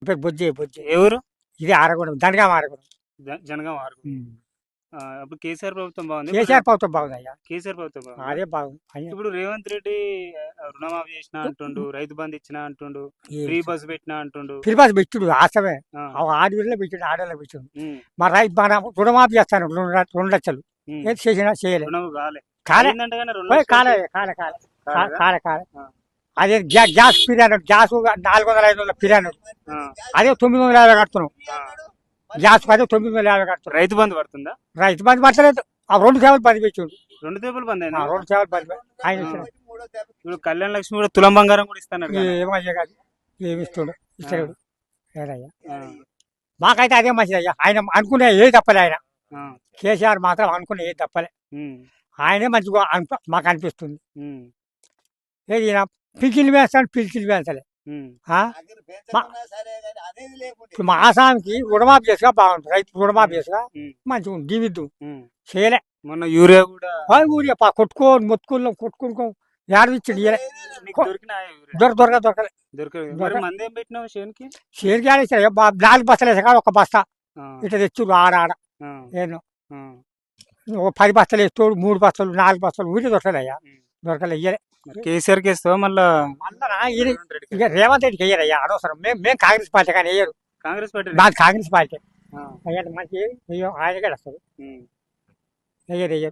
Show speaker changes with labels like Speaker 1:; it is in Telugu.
Speaker 1: పేరు బొజ్జే.
Speaker 2: ఏ ఊరు?
Speaker 1: ఇది ఆరగూడెం, దండగా ఆరగూడెం.
Speaker 2: జనగాం ఆరు. అప్పుడు కేసీఆర్ ప్రభుత్వం బాగుంది.
Speaker 1: కేసీఆర్ ప్రభుత్వం బాగుందయ్యా.
Speaker 2: కేసీఆర్ ప్రభుత్వం బాగుంది.
Speaker 1: అదే బాగుంది.
Speaker 2: ఇప్పుడు రేవంత్ రెడ్డి రుణమాఫీ చేసిన అంటుండు, రైతు బంధు ఇచ్చిన అంటుండు, ఫ్రీ బస్ పెట్టినా అంటుండు.
Speaker 1: ఫ్రీ బస్ పెట్టిండు ఆశమే. ఆడవిలో పెట్టిండు, ఆడలో పెట్టిండు. మన రుణమాఫీ చేస్తాను 2 లక్షలు. ఏది చేసినా చేయలేదు. కాలే. అదే గ్యాస్ పిరాను, గ్యాస్ 400-500 పిరాను. అదే 950 కడుతున్నాం. గ్యాస్ అదే 950 కడుతున్నాం.
Speaker 2: రైతు బంధు పడుతుందా?
Speaker 1: రైతు బంధు పడతలేదు. ఆ 2 సేవలు బంద్ పెట్టిండు.
Speaker 2: 2 సేవలు బంద్ అయింది.
Speaker 1: 2 సేవలు బంద్. ఆయన
Speaker 2: ఇప్పుడు కళ్యాణ లక్ష్మి కూడా తులం బంగారం కూడా ఇస్తాను.
Speaker 1: ఏమయ్యా కాదు, ఏమి ఇస్తాడు ఇస్తాడు ఏదయ్యా. మాకైతే అదే మంచిదయ్యా. ఆయన అనుకునే ఏది తప్పలే. ఆయన కేసీఆర్ మాత్రం అనుకునే ఏది తప్పలే. ఆయనే మంచిగా మాకు అనిపిస్తుంది. ఏది పింఛన్లు వేస్తాడు, పింఛన్లు వేస్తలే. మా ఆసామికి రుణమాఫీ చేసుగా బాగుంటుంది. రైతు రుణమాఫీ చేసుగా మంచిగా ఉంది. జీవిద్దు చేయలే.
Speaker 2: మొన్న యూరియా కూడా
Speaker 1: ఊరియా మొత్తుకున్నాం, కొట్టుకుని ఏడవిచ్చాడు. దొరకలే. షేర్కి ఆడేసాడు. 4 బస్తాలు వేసా, 1 బస్తా ఇట్లా తెచ్చుడు ఆడ నేను 10 బస్తాలు వేస్తాడు, 3 బస్తాలు 4 బస్తాలు ఊరి దొరకలేయ్యా. దొరకలే, ఇయ్యలే.
Speaker 2: కేసీఆర్ కి ఇస్తావా మళ్ళా?
Speaker 1: ఇక రేవంత్ రెడ్డికి వేయరయ్యా, అనవసరం. మేము కాంగ్రెస్ పార్టీ కానీ వేయరు.
Speaker 2: కాంగ్రెస్ పార్టీ
Speaker 1: కాంగ్రెస్ పార్టీ మంచి ఆయనకే వస్తుంది. వేయరు.